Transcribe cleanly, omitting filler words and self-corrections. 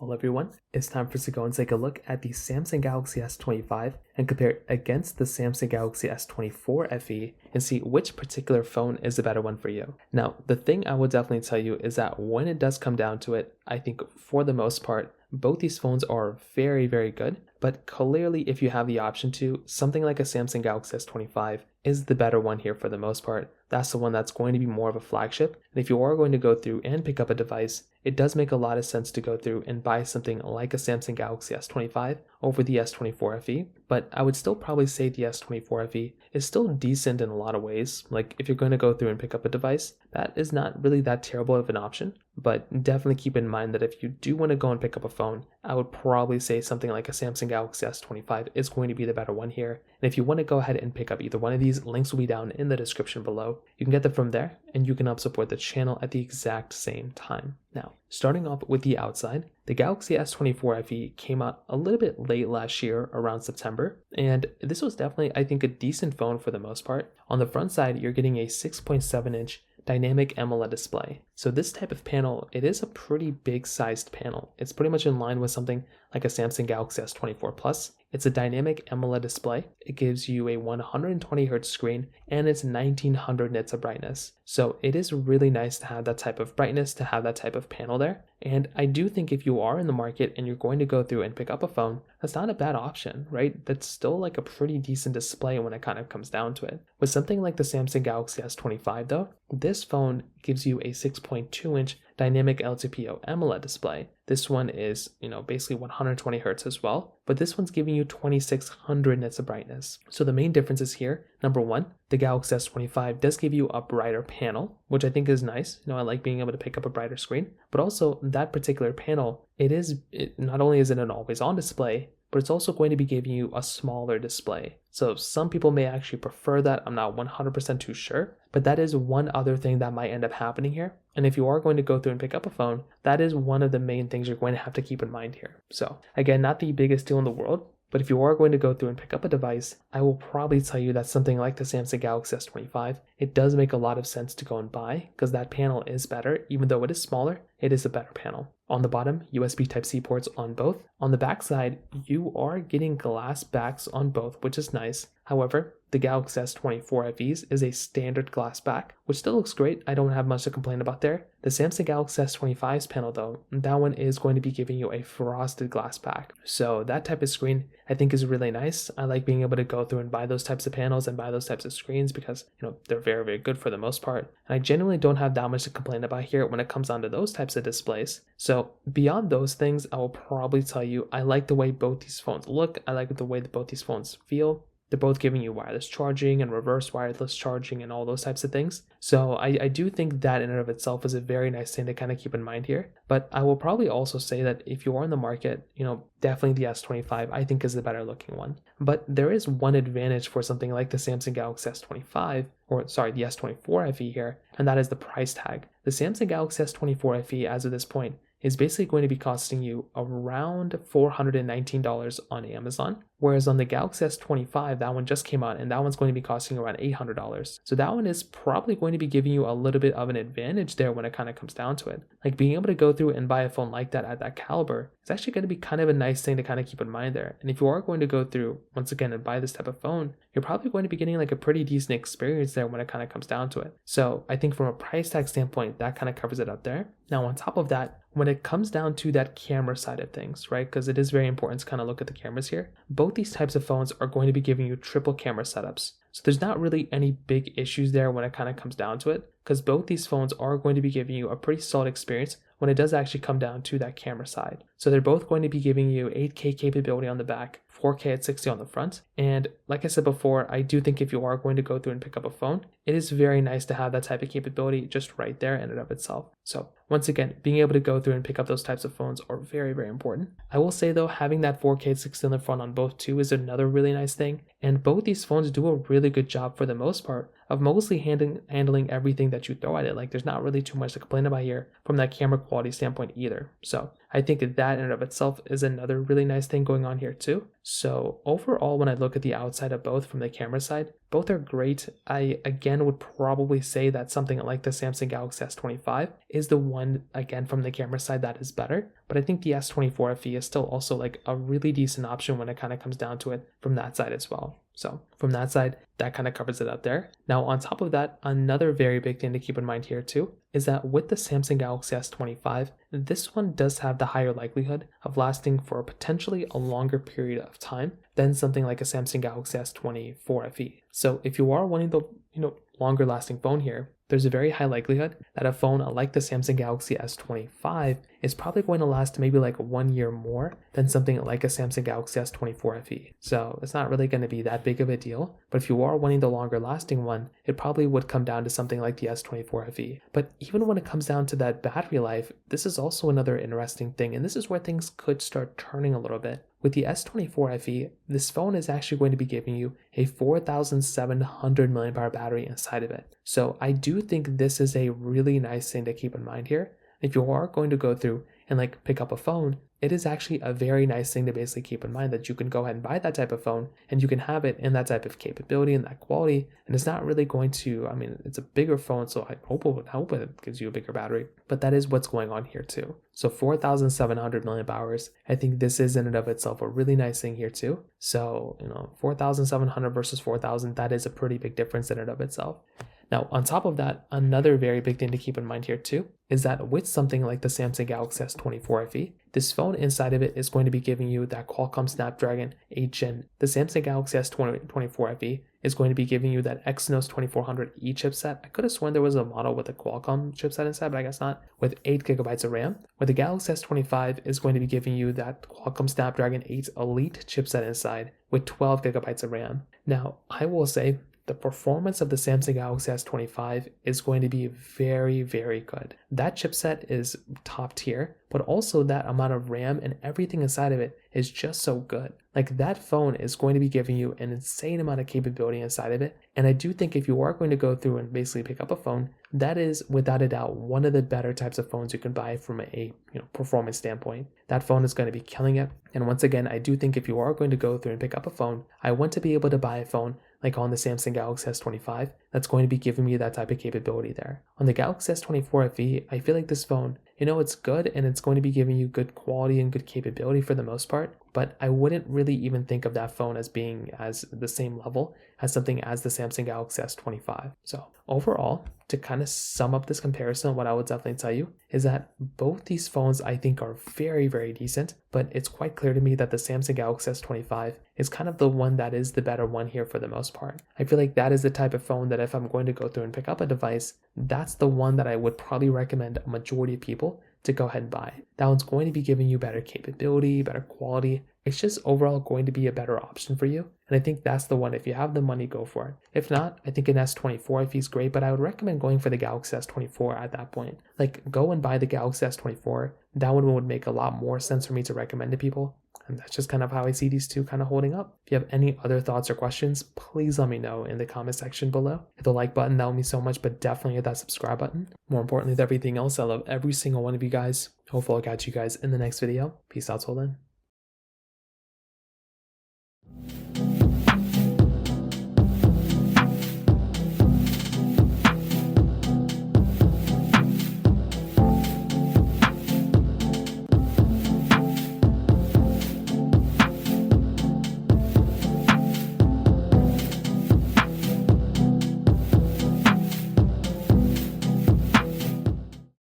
Hello everyone, it's time for us to go and take a look at the Samsung Galaxy S25 and compare it against the Samsung Galaxy S24 FE and see which particular phone is the better one for you. Now, the thing I will definitely tell you is that when it does come down to it, I think for the most part, both these phones are very, very good, but clearly if you have the option to, something like a Samsung Galaxy S25 is the better one here for the most part. That's the one that's going to be more of a flagship. And if you are going to go through and pick up a device, it does make a lot of sense to go through and buy something like a Samsung Galaxy S25 over the S24 FE. But I would still probably say the S24 FE is still decent in a lot of ways. Like if you're going to go through and pick up a device, that is not really that terrible of an option. But definitely keep in mind that if you do want to go and pick up a phone, I would probably say something like a Samsung Galaxy S25 is going to be the better one here. And if you want to go ahead and pick up either one of these, links will be down in the description below. You can get them from there and you can help support the channel at the exact same time. Now, starting off with the outside, the Galaxy S24 FE came out a little bit late last year around September, and this was definitely, I think, a decent phone for the most part. On the front side, you're getting a 6.7-inch dynamic AMOLED display. So this type of panel, it is a pretty big sized panel. It's pretty much in line with something like a Samsung Galaxy S24 Plus. It's a dynamic AMOLED display. It gives you a 120Hz screen and it's 1900 nits of brightness. So it is really nice to have that type of brightness, to have that type of panel there. And I do think if you are in the market and you're going to go through and pick up a phone, that's not a bad option, right? That's still like a pretty decent display when it kind of comes down to it. With something like the Samsung Galaxy S25 though, this phone gives you a 6.2-inch dynamic LTPO AMOLED display. This one is, basically 120 Hz as well, but this one's giving you 2600 nits of brightness. So the main differences here, number one, the Galaxy S25 does give you a brighter panel, which I think is nice. I like being able to pick up a brighter screen, but also that particular panel, not only is it an always on display, but it's also going to be giving you a smaller display. So some people may actually prefer that. I'm not 100% too sure, but that is one other thing that might end up happening here. And if you are going to go through and pick up a phone, that is one of the main things you're going to have to keep in mind here. So again, not the biggest deal in the world, but if you are going to go through and pick up a device, I will probably tell you that something like the Samsung Galaxy S25, it does make a lot of sense to go and buy because that panel is better. Even though it is smaller, it is a better panel. On the bottom, USB Type-C ports on both. On the back side, you are getting glass backs on both, which is nice. However, the Galaxy S24 FEs is a standard glass back, which still looks great. I don't have much to complain about there. The Samsung Galaxy S25's panel though, that one is going to be giving you a frosted glass back. So that type of screen I think is really nice. I like being able to go through and buy those types of panels and buy those types of screens because, they're very, very good for the most part. And I genuinely don't have that much to complain about here when it comes down to those types of displays. So beyond those things, I will probably tell you, I like the way both these phones look. I like the way that both these phones feel. They're both giving you wireless charging and reverse wireless charging and all those types of things. So I do think that in and of itself is a very nice thing to kind of keep in mind here. But I will probably also say that if you are in the market, definitely the S25 I think is the better looking one. But there is one advantage for something like the Samsung Galaxy S25, the S24 FE here, and that is the price tag. The Samsung Galaxy S24 FE as of this point is basically going to be costing you around $419 on Amazon. Whereas on the Galaxy S25, that one just came out and that one's going to be costing around $800. So that one is probably going to be giving you a little bit of an advantage there when it kind of comes down to it. Like being able to go through and buy a phone like that at that caliber is actually going to be kind of a nice thing to kind of keep in mind there. And if you are going to go through, once again, and buy this type of phone, you're probably going to be getting like a pretty decent experience there when it kind of comes down to it. So I think from a price tag standpoint, that kind of covers it up there. Now on top of that, when it comes down to that camera side of things, right? Because it is very important to kind of look at the cameras here. Both these types of phones are going to be giving you triple camera setups. So there's not really any big issues there when it kind of comes down to it, because both these phones are going to be giving you a pretty solid experience when it does actually come down to that camera side. So they're both going to be giving you 8K capability on the back, 4K at 60 on the front. And like I said before, I do think if you are going to go through and pick up a phone, it is very nice to have that type of capability just right there in and of itself. So once again, being able to go through and pick up those types of phones are very, very important. I will say though, having that 4K at 60 on the front on both too is another really nice thing. And both these phones do a really good job for the most part of mostly handling everything that you throw at it. Like there's not really too much to complain about here from that camera quality standpoint either. So I think that in and of itself is another really nice thing going on here too. So overall, when I look at the outside of both from the camera side, Both are great. I again would probably say that something like the Samsung Galaxy S25 is the one, again, from the camera side that is better. But I think the S24 FE is still also like a really decent option when it kind of comes down to it from that side as well. So from that side, that kind of covers it up there. Now, on top of that, another very big thing to keep in mind here too is that with the Samsung Galaxy S25, this one does have the higher likelihood of lasting for potentially a longer period of time than something like a Samsung Galaxy S24 FE. So if you are wanting the longer lasting phone here, there's a very high likelihood that a phone like the Samsung Galaxy S25 is probably going to last maybe like 1 year more than something like a Samsung Galaxy S24 FE. So it's not really going to be that big of a deal. But if you are wanting the longer lasting one, it probably would come down to something like the S24 FE. But even when it comes down to that battery life, this is also another interesting thing. And this is where things could start turning a little bit. With the S24 FE, this phone is actually going to be giving you a 4,700 mAh battery inside of it. So I do think this is a really nice thing to keep in mind here. If you are going to go through and like pick up a phone, it is actually a very nice thing to basically keep in mind that you can go ahead and buy that type of phone and you can have it in that type of capability and that quality. And it's not really going to, I mean, it's a bigger phone, so I hope it gives you a bigger battery, but that is what's going on here too. So 4,700 mAh, I think this is in and of itself a really nice thing here too. So, 4,700 versus 4,000, that is a pretty big difference in and of itself. Now, on top of that, another very big thing to keep in mind here too is that with something like the Samsung Galaxy S24 FE, this phone inside of it is going to be giving you that Qualcomm Snapdragon 8 Gen. The Samsung Galaxy S24 FE is going to be giving you that Exynos 2400E chipset. I could have sworn there was a model with a Qualcomm chipset inside, but I guess not, with 8 gigabytes of RAM. Where the Galaxy S25 is going to be giving you that Qualcomm Snapdragon 8 Elite chipset inside with 12 gigabytes of RAM. Now, I will say, the performance of the Samsung Galaxy S25 is going to be very, very good. That chipset is top tier, but also that amount of RAM and everything inside of it is just so good. Like, that phone is going to be giving you an insane amount of capability inside of it. And I do think if you are going to go through and basically pick up a phone, that is without a doubt one of the better types of phones you can buy from a performance standpoint. That phone is going to be killing it. And once again, I do think if you are going to go through and pick up a phone, I want to be able to buy a phone like on the Samsung Galaxy S25 that's going to be giving me that type of capability there. On the Galaxy S24 FE, I feel like this phone, it's good and it's going to be giving you good quality and good capability for the most part, but I wouldn't really even think of that phone as being as the same level as something as the Samsung Galaxy S25. So overall, to kind of sum up this comparison, what I would definitely tell you is that both these phones I think are very, very decent, but it's quite clear to me that the Samsung Galaxy S25 is kind of the one that is the better one here for the most part. I feel like that is the type of phone that if I'm going to go through and pick up a device, that's the one that I would probably recommend a majority of people to go ahead and buy. That one's going to be giving you better capability, better quality. It's just overall going to be a better option for you. And I think that's the one. If you have the money, go for it. If not, I think an S24 FE is great, but I would recommend going for the Galaxy S24 at that point. Like, go and buy the Galaxy S24. That one would make a lot more sense for me to recommend to people. And that's just kind of how I see these two kind of holding up. If you have any other thoughts or questions, please let me know in the comment section below. Hit the like button, that would mean so much, but definitely hit that subscribe button. More importantly than everything else, I love every single one of you guys. Hopefully I'll catch you guys in the next video. Peace out till then.